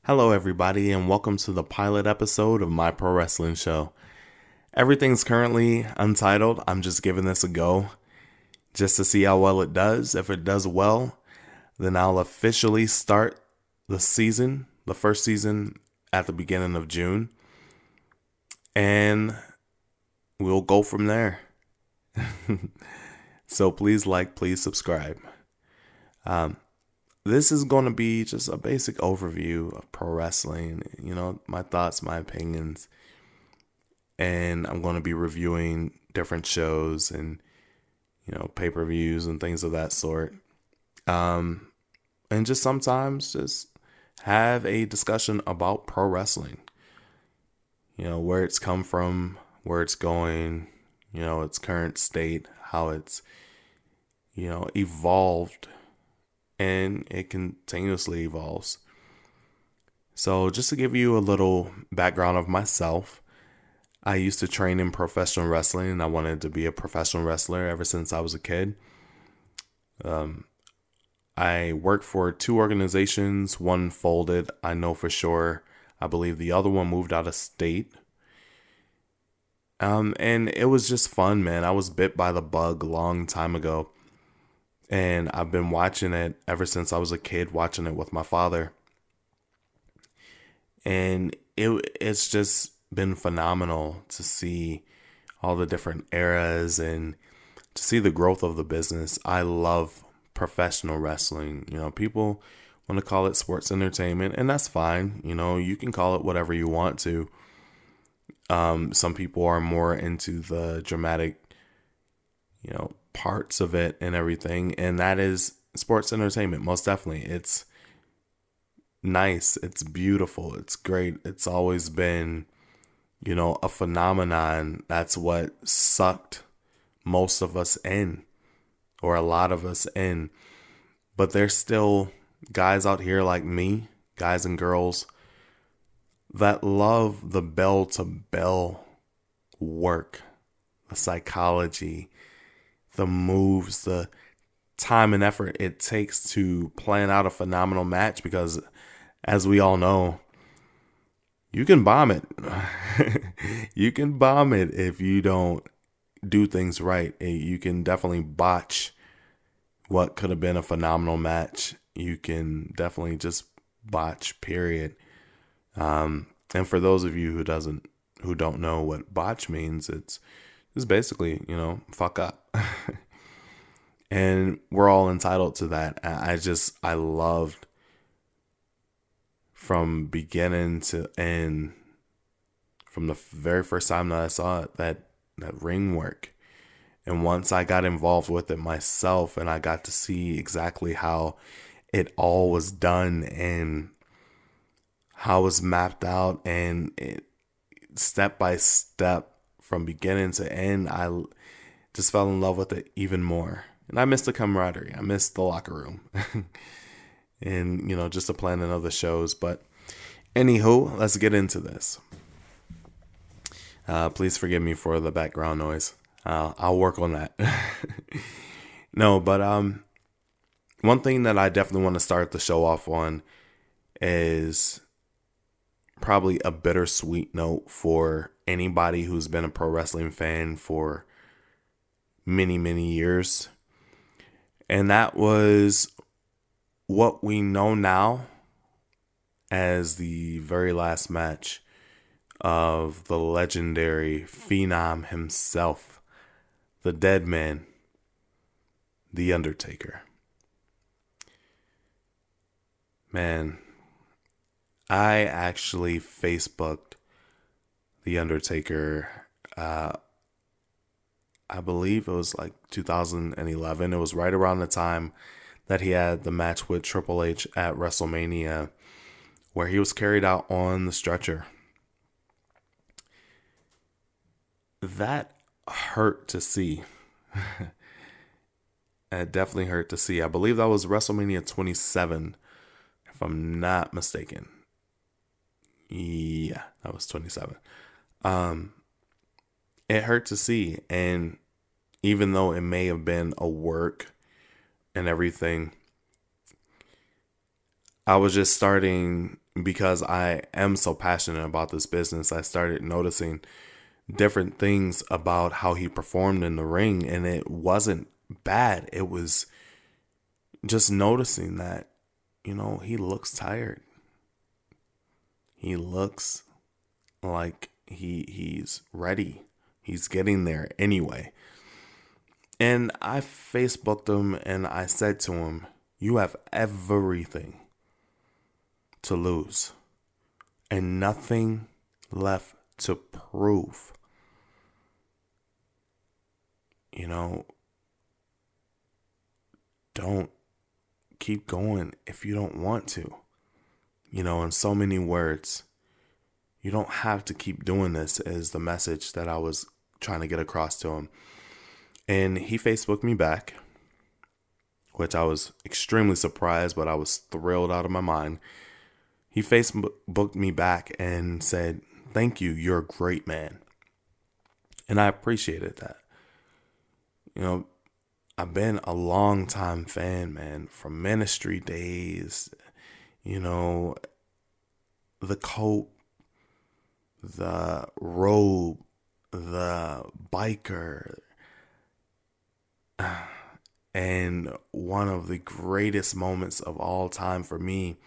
Hello, everybody, and welcome to the pilot episode of my pro wrestling show. Everything's currently untitled. I'm just giving this a go just to see how well it does. If it does well, then I'll officially start the first season, at the beginning of June, and we'll go from there. So please please subscribe. This is going to be just a basic overview of pro wrestling, my thoughts, my opinions, and I'm going to be reviewing different shows and, pay-per-views and things of that sort. And just sometimes just have a discussion about pro wrestling, where it's come from, where it's going, its current state, how it's, evolved, and it continuously evolves. So just to give you a little background of myself, I used to train in professional wrestling, and I wanted to be a professional wrestler ever since I was a kid. I worked for two organizations. One folded, I know for sure. I believe the other one moved out of state. And it was just fun, man. I was bit by the bug a long time ago. And I've been watching it ever since I was a kid, watching it with my father. And it's just been phenomenal to see all the different eras and to see the growth of the business. I love professional wrestling. People want to call it sports entertainment, and that's fine. You can call it whatever you want to. Some people are more into the dramatic, parts of it and everything, and that is sports entertainment. Most definitely. It's nice. It's beautiful. It's great. It's always been, a phenomenon. That's what sucked most of us in, or a lot of us in. But there's still guys out here like me, guys and girls, that love the bell to bell work, the psychology, the moves, the time and effort it takes to plan out a phenomenal match, because as we all know, you can bomb it. You can bomb it if you don't do things right. You can definitely botch what could have been a phenomenal match. You can definitely just botch, period. And for those of you who don't know what botch means, it's basically, fuck up. And we're all entitled to that. I loved from beginning to end, from the very first time that I saw it, that ring work. And once I got involved with it myself and I got to see exactly how it all was done and how it was mapped out and step by step from beginning to end, I just fell in love with it even more. And I missed the camaraderie. I missed the locker room. And, just the planning of the shows. But anywho, let's get into this. Please forgive me for the background noise. I'll work on that. No, but one thing that I definitely want to start the show off on is probably a bittersweet note for anybody who's been a pro wrestling fan for many, many years. And that was what we know now as the very last match of the legendary Phenom himself, the Dead Man, The Undertaker. Man, I actually Facebooked The Undertaker, I believe it was like 2011. It was right around the time that he had the match with Triple H at WrestleMania, where he was carried out on the stretcher. That hurt to see. It definitely hurt to see. I believe that was WrestleMania 27, if I'm not mistaken. Yeah, that was 27. It hurt to see, and even though it may have been a work and everything, I was just starting because I am so passionate about this business, I started noticing different things about how he performed in the ring, and it wasn't bad. It was just noticing that, he looks tired. He looks like he's ready. He's getting there anyway. And I Facebooked him and I said to him, you have everything to lose and nothing left to prove. Don't keep going if you don't want to. In so many words, you don't have to keep doing this, is the message that I was trying to get across to him. And he Facebooked me back, which I was extremely surprised, but I was thrilled out of my mind. He Facebooked me back and said, thank you, you're a great man. And I appreciated that. I've been a long time fan, man, from ministry days, the coat, the robe, the biker. And one of the greatest moments of all time for me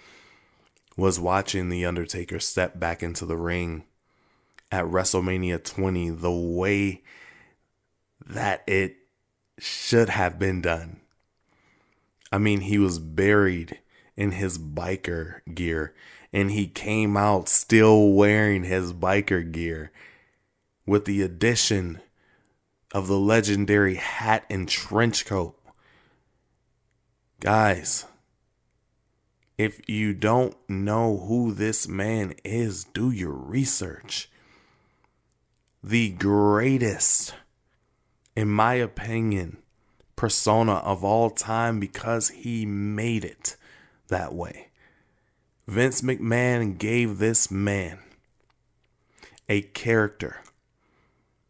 was watching The Undertaker step back into the ring at WrestleMania 20 the way that it should have been done. I mean, he was buried in his biker gear, and he came out still wearing his biker gear with the addition of the legendary hat and trench coat. Guys, if you don't know who this man is, do your research. The greatest, in my opinion, persona of all time, because he made it that way. Vince McMahon gave this man a character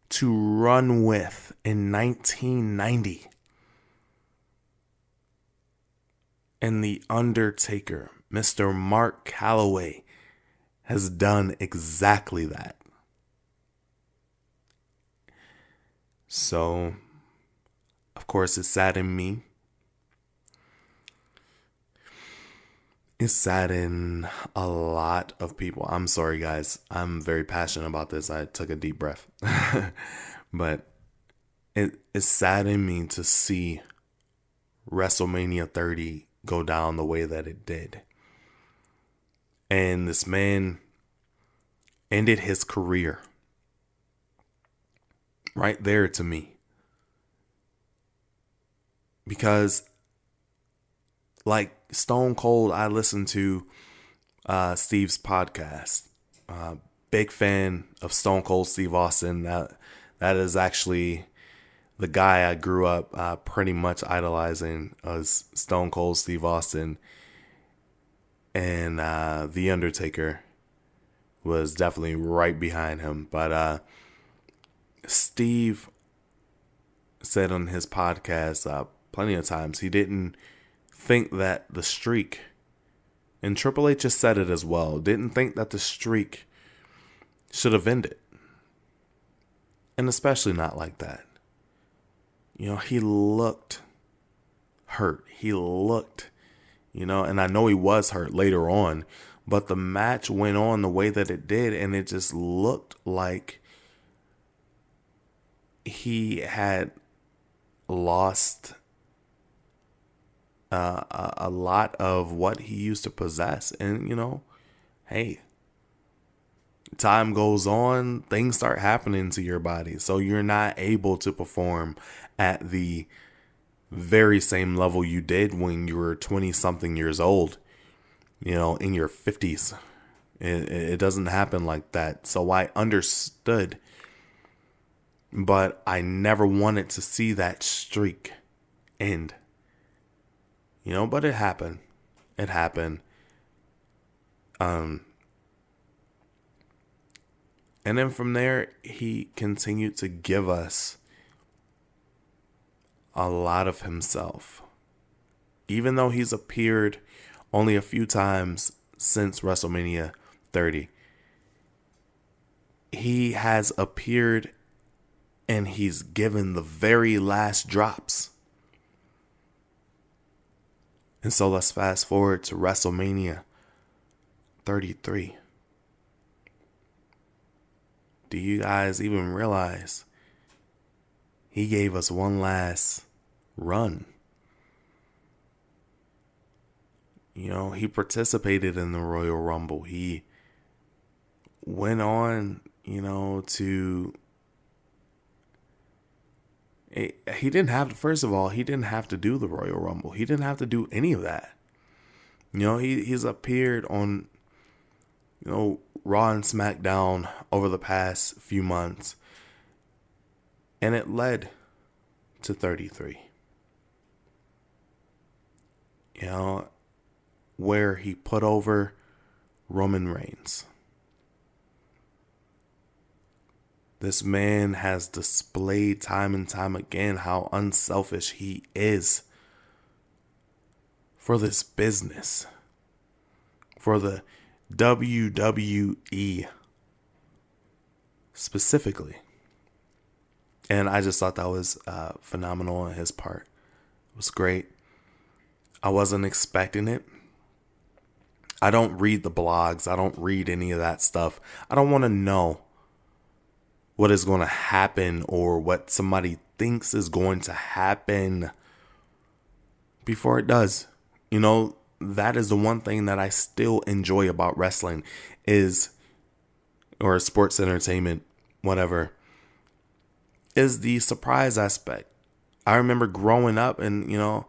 to run with in 1990. And The Undertaker, Mr. Mark Calloway, has done exactly that. So, of course, it saddened me. It saddened a lot of people. I'm sorry, guys. I'm very passionate about this. I took a deep breath. But it saddened me to see WrestleMania 30 go down the way that it did. And this man ended his career right there to me. Because like Stone Cold, I listened to Steve's podcast. Big fan of Stone Cold Steve Austin. That is actually the guy I grew up pretty much idolizing, as Stone Cold Steve Austin. And The Undertaker was definitely right behind him. But Steve said on his podcast plenty of times he didn't think that the streak, and Triple H just said it as well, didn't think that the streak should have ended. And especially not like that. He looked hurt. He looked, and I know he was hurt later on, but the match went on the way that it did, and it just looked like he had lost a lot of what he used to possess. And, hey, time goes on, things start happening to your body. So you're not able to perform at the very same level you did when you were 20 something years old, in your 50s. It doesn't happen like that. So I understood, but I never wanted to see that streak end. But it happened. It happened. And then from there, he continued to give us a lot of himself. Even though he's appeared only a few times since WrestleMania 30. He has appeared and he's given the very last drops. And so let's fast forward to WrestleMania 33. Do you guys even realize he gave us one last run? You know, he participated in the Royal Rumble. He went on, to... He didn't have to, first of all, he didn't have to do the Royal Rumble. He didn't have to do any of that. He's appeared on, Raw and SmackDown over the past few months. And it led to 33. Where he put over Roman Reigns. This man has displayed time and time again how unselfish he is for this business, for the WWE specifically. And I just thought that was phenomenal on his part. It was great. I wasn't expecting it. I don't read the blogs. I don't read any of that stuff. I don't want to know what is going to happen or what somebody thinks is going to happen before it does. That is the one thing that I still enjoy about wrestling or sports entertainment, whatever, is the surprise aspect. I remember growing up and,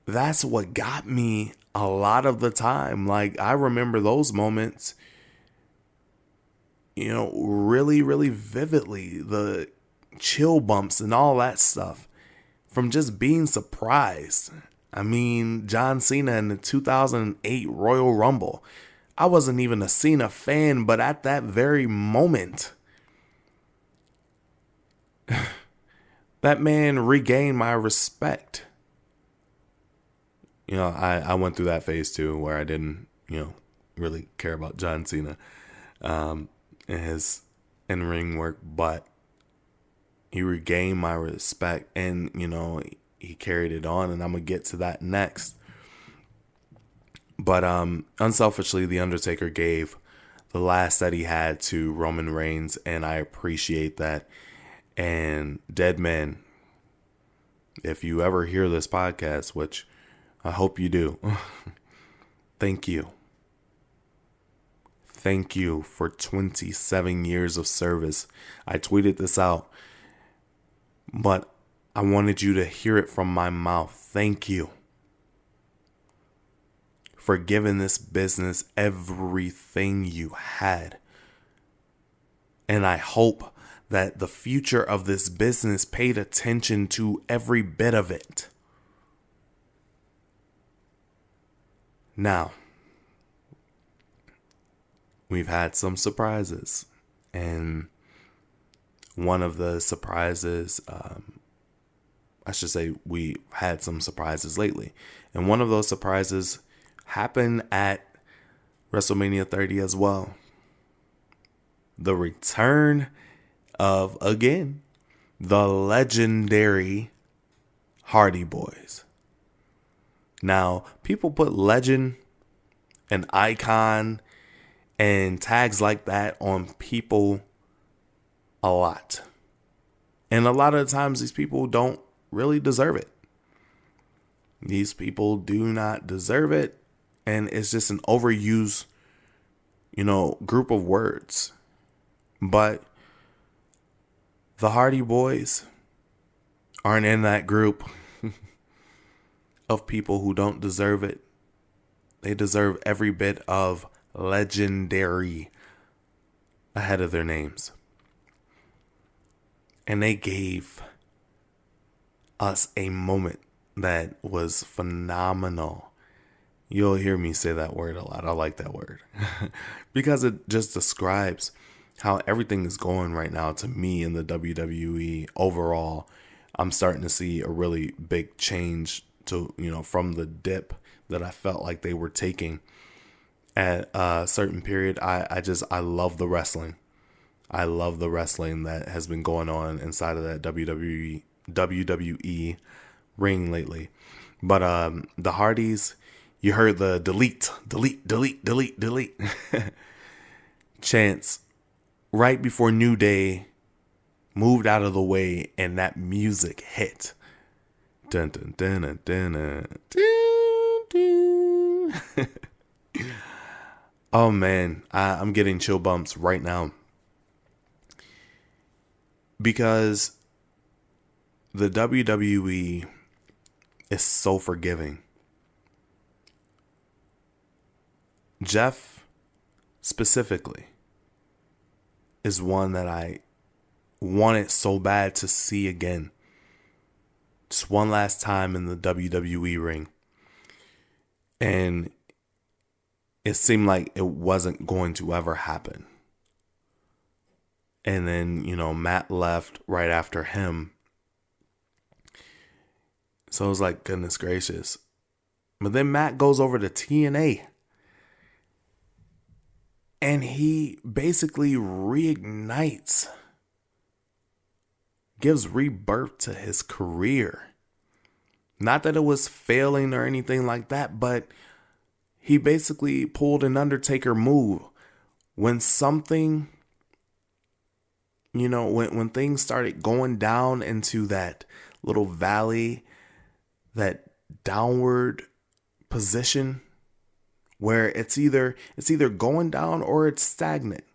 that's what got me a lot of the time. Like, I remember those moments, really, really vividly. The chill bumps and all that stuff from just being surprised. I mean, John Cena in the 2008 Royal Rumble. I wasn't even a Cena fan, but at that very moment, that man regained my respect. I went through that phase too, where I didn't, really care about John Cena and his in-ring work, but he regained my respect, and, he carried it on, and I'm going to get to that next. But unselfishly, The Undertaker gave the last that he had to Roman Reigns, and I appreciate that. And Dead Men, if you ever hear this podcast, which I hope you do, thank you. Thank you for 27 years of service. I tweeted this out, but I wanted you to hear it from my mouth. Thank you for giving this business everything you had. And I hope that the future of this business paid attention to every bit of it. Now, we've had some surprises, and one of the surprises, I should say we had some surprises lately, and one of those surprises happened at WrestleMania 30 as well. The return of, again, the legendary Hardy Boys. Now, people put legend and icon and tags like that on people a lot. And a lot of the times these people don't really deserve it. These people do not deserve it. And it's just an overused, group of words. But the Hardy Boys aren't in that group of people who don't deserve it. They deserve every bit of legendary ahead of their names. And they gave us a moment that was phenomenal. You'll hear me say that word a lot. I like that word because it just describes how everything is going right now to me in the WWE overall. I'm starting to see a really big change to, from the dip that I felt like they were taking. at a certain period. I love the wrestling. I love the wrestling that has been going on inside of that WWE ring lately. But the Hardys, you heard the delete, delete, delete, delete, delete chants right before New Day moved out of the way and that music hit. Dun, dun, dun, dun, dun, dun, dun, dun. Oh man, I'm getting chill bumps right now. Because the WWE is so forgiving. Jeff specifically is one that I wanted so bad to see again. Just one last time in the WWE ring. And it seemed like it wasn't going to ever happen. And then, Matt left right after him. So it was like, goodness gracious. But then Matt goes over to TNA. And he basically reignites, gives rebirth to his career. Not that it was failing or anything like that, but he basically pulled an Undertaker move. When something, when things started going down into that little valley, that downward position, where it's either going down or it's stagnant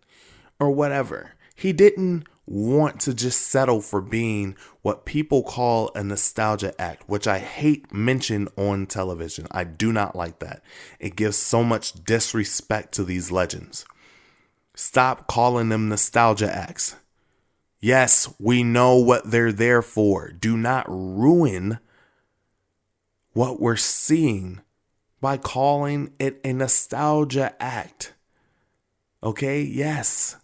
or whatever. He didn't want to just settle for being what people call a nostalgia act, which I hate mention on television. I do not like that. It gives so much disrespect to these legends. Stop calling them nostalgia acts. Yes, we know what they're there for. Do not ruin what we're seeing by calling it a nostalgia act. Okay? Yes.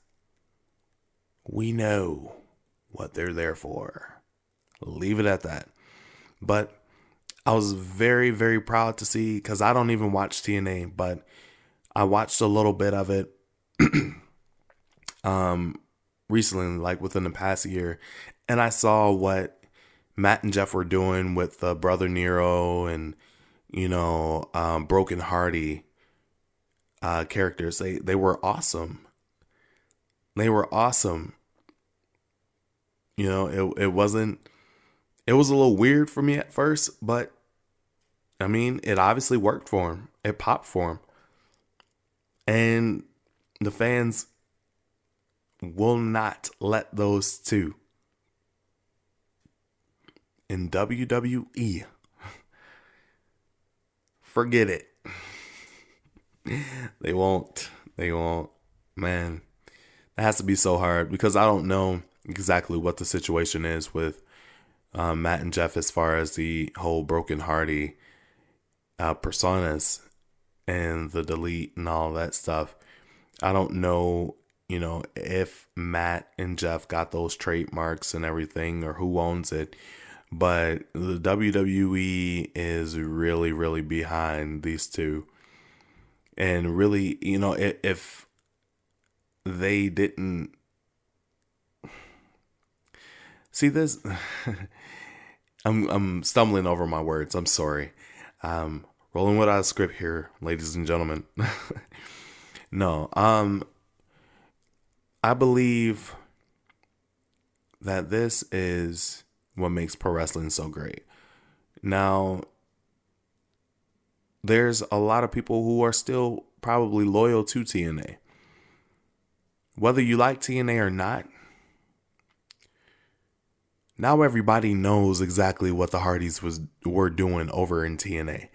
We know what they're there for. Leave it at that. But I was very, very proud to see, because I don't even watch TNA, but I watched a little bit of it recently, like within the past year, and I saw what Matt and Jeff were doing with Brother Nero and Broken Hardy characters. They were awesome. They were awesome. It was a little weird for me at first, but I mean, it obviously worked for him. It popped for him. And the fans will not let those two in WWE. Forget it. They won't. Man, that has to be so hard, because I don't know exactly what the situation is with Matt and Jeff as far as the whole Broken Hardy personas and the delete and all that stuff. I don't know, if Matt and Jeff got those trademarks and everything, or who owns it. But the WWE is really, really behind these two. And really, if they didn't see this, I'm stumbling over my words. I'm sorry. Rolling without a script here, ladies and gentlemen. No, I believe that this is what makes pro wrestling so great. Now, there's a lot of people who are still probably loyal to TNA. Whether you like TNA or not, now everybody knows exactly what the Hardys were doing over in TNA.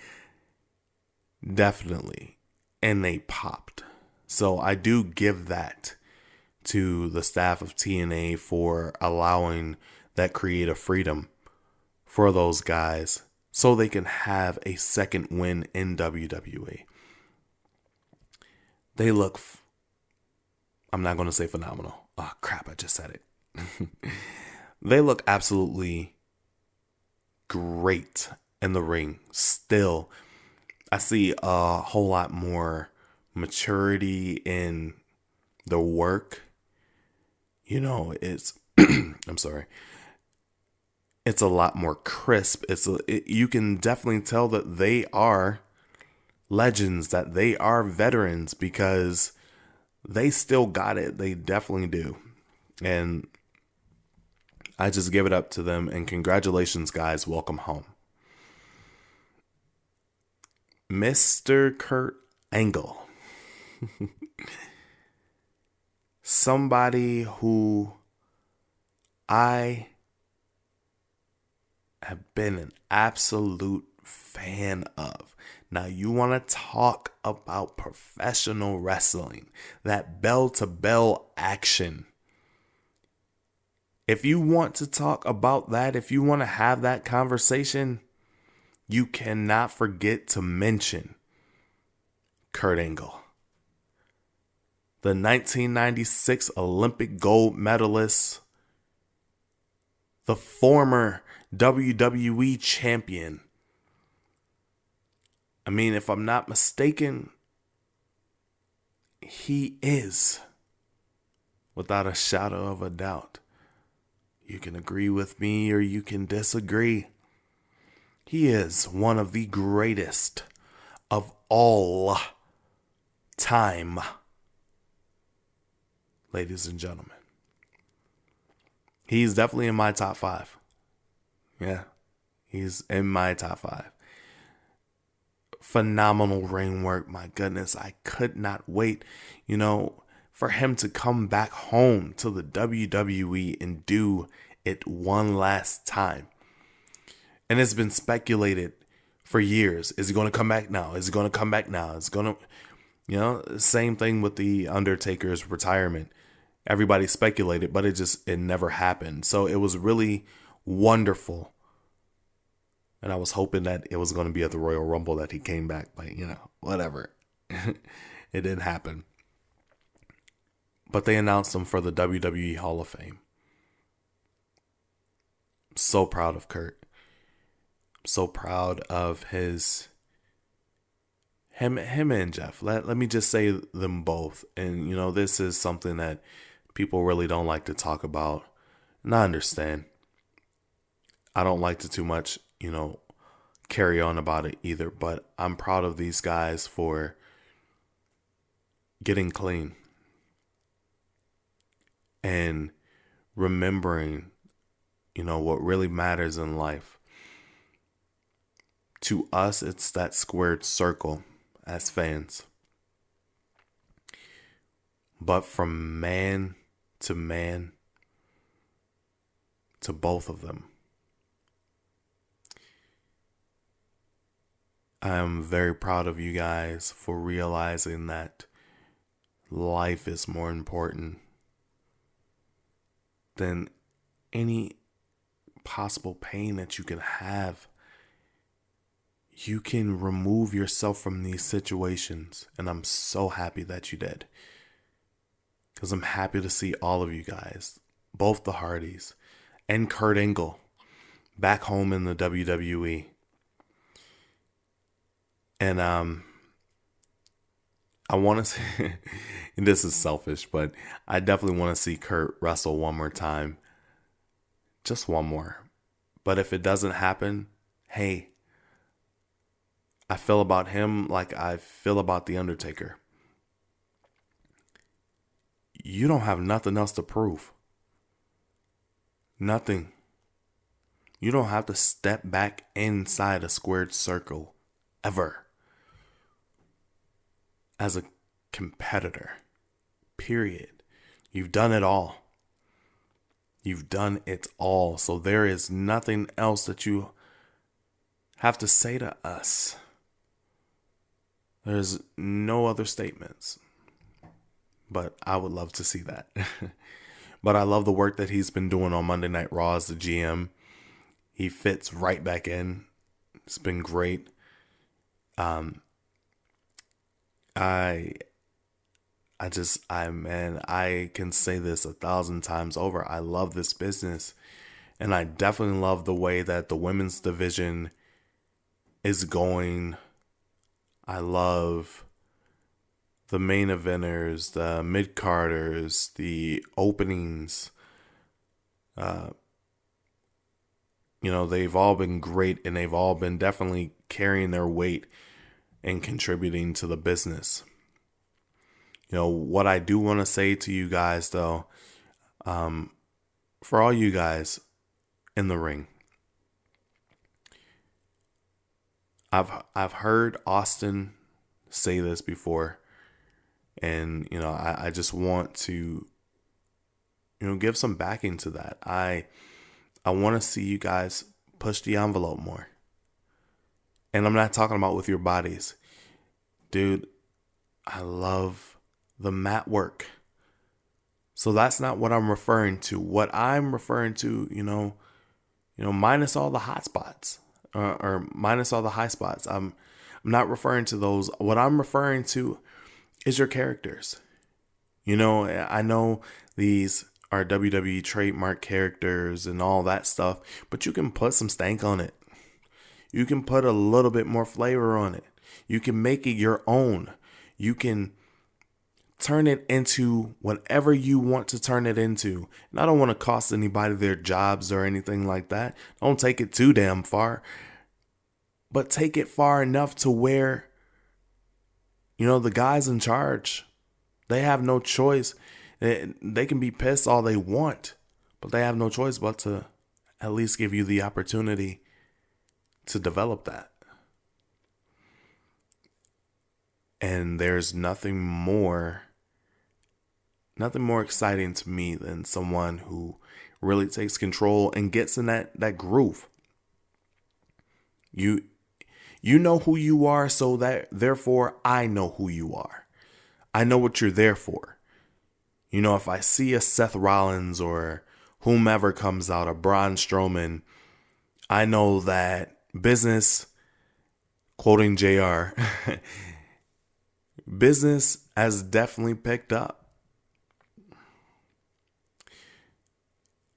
Definitely. And they popped. So I do give that to the staff of TNA for allowing that creative freedom for those guys so they can have a second win in WWE. They look, I'm not going to say phenomenal. Oh, crap, I just said it. They look absolutely great in the ring. Still, I see a whole lot more maturity in the work. It's I'm sorry. It's a lot more crisp. You can definitely tell that they are legends, that they are veterans, because they still got it. They definitely do. And I just give it up to them, and congratulations, guys. Welcome home. Mr. Kurt Angle. Somebody who I have been an absolute fan of. Now, you want to talk about professional wrestling, that bell to bell action. If you want to talk about that, if you want to have that conversation, you cannot forget to mention Kurt Angle. The 1996 Olympic gold medalist, the former WWE champion. I mean, if I'm not mistaken, he is, without a shadow of a doubt. You can agree with me or you can disagree. He is one of the greatest of all time, ladies and gentlemen. He's definitely in my top 5. Yeah, he's in my top 5. Phenomenal ring work. My goodness, I could not wait, for him to come back home to the WWE and do it one last time. And it's been speculated for years. Is he going to come back now? Is he going to come back now? It's going to, same thing with the Undertaker's retirement. Everybody speculated, but it never happened. So it was really wonderful. And I was hoping that it was going to be at the Royal Rumble that he came back, but whatever. It didn't happen. But they announced him for the WWE Hall of Fame. I'm so proud of Kurt. I'm so proud of him and Jeff. Let me just say them both. And this is something that people really don't like to talk about. And I understand. I don't like to too much, carry on about it either. But I'm proud of these guys for getting clean and remembering, what really matters in life. To us, it's that squared circle as fans. But from man to man, to both of them, I am very proud of you guys for realizing that life is more important than any possible pain that you can have. You can remove yourself from these situations, and I'm so happy that you did. Because I'm happy to see all of you guys, both the Hardys and Kurt Angle, back home in the WWE. And I want to see, and this is selfish, but I definitely want to see Kurt wrestle one more time. Just one more. But if it doesn't happen, hey, I feel about him like I feel about The Undertaker. You don't have nothing else to prove. Nothing. You don't have to step back inside a squared circle ever as a competitor. Period. You've done it all. You've done it all. So there is nothing else that you have to say to us. There's no other statements. But I would love to see that. But I love the work that he's been doing on Monday Night Raw as the GM. He fits right back in. It's been great. I can say this 1,000 times over. I love this business. And I definitely love the way that the women's division is going. I love the main eventers, the mid-carders, the openings, they've all been great, and they've all been definitely carrying their weight and contributing to the business. What I do want to say to you guys, though, for all you guys in the ring, I've heard Austin say this before, and I just want to give some backing to that. I want to see you guys push the envelope more. And I'm not talking about with your bodies. Dude, I love the mat work. So that's not what I'm referring to. What I'm referring to, minus all the hot spots or minus all the high spots. I'm not referring to those. What I'm referring to is your characters. I know these are WWE trademark characters and all that stuff, but you can put some stank on it. You can put a little bit more flavor on it. You can make it your own. You can turn it into whatever you want to turn it into. And I don't want to cost anybody their jobs or anything like that. Don't take it too damn far. But take it far enough to where, the guys in charge, they have no choice. They can be pissed all they want, but they have no choice but to at least give you the opportunity to develop that. And there's nothing more exciting to me than someone who really takes control and gets in that groove. You know who you are, so that therefore I know who you are. I know what you're there for. If I see a Seth Rollins or whomever comes out, a Braun Strowman, I know that business, quoting JR, business has definitely picked up.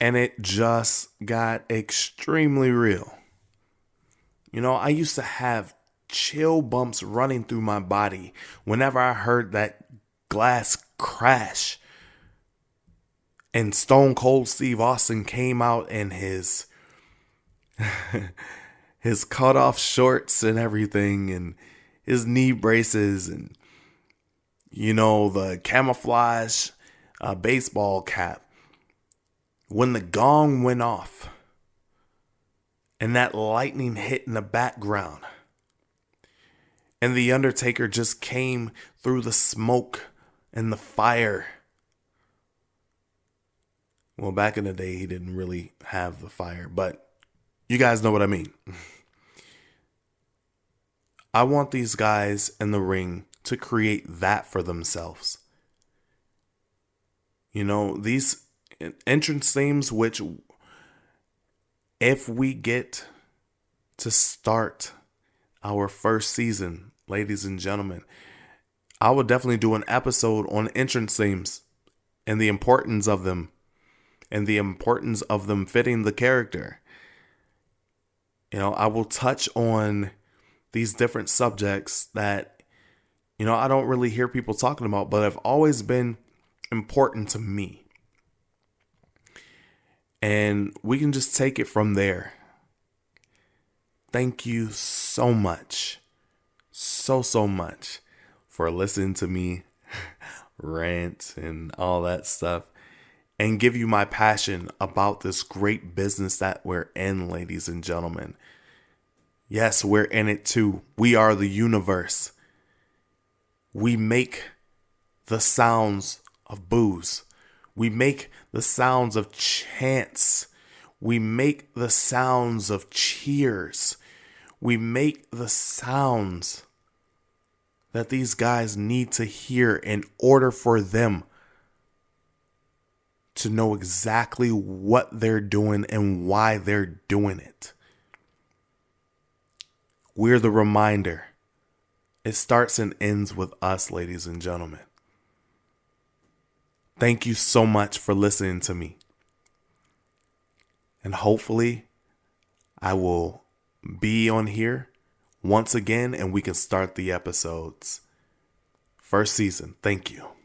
And it just got extremely real. I used to have chill bumps running through my body whenever I heard that glass crash and Stone Cold Steve Austin came out in his his cut off shorts and everything, and his knee braces, and the camouflage baseball cap. When the gong went off and that lightning hit in the background, and the Undertaker just came through the smoke and the fire. Well, back in the day, he didn't really have the fire, but you guys know what I mean. I want these guys in the ring to create that for themselves. These entrance themes, which if we get to start our first season, ladies and gentlemen, I will definitely do an episode on entrance themes and the importance of them. And the importance of them fitting the character. I will touch on these different subjects that, I don't really hear people talking about, but have always been important to me. And we can just take it from there. Thank you so much. So much for listening to me rant and all that stuff. And give you my passion about this great business that we're in, ladies and gentlemen. Yes, we're in it too. We are the universe. We make the sounds of boos. We make the sounds of chants. We make the sounds of cheers. We make the sounds that these guys need to hear in order for them to know exactly what they're doing and why they're doing it. We're the reminder. It starts and ends with us, ladies and gentlemen. Thank you so much for listening to me. And hopefully, I will be on here once again and we can start the episodes First season. Thank you.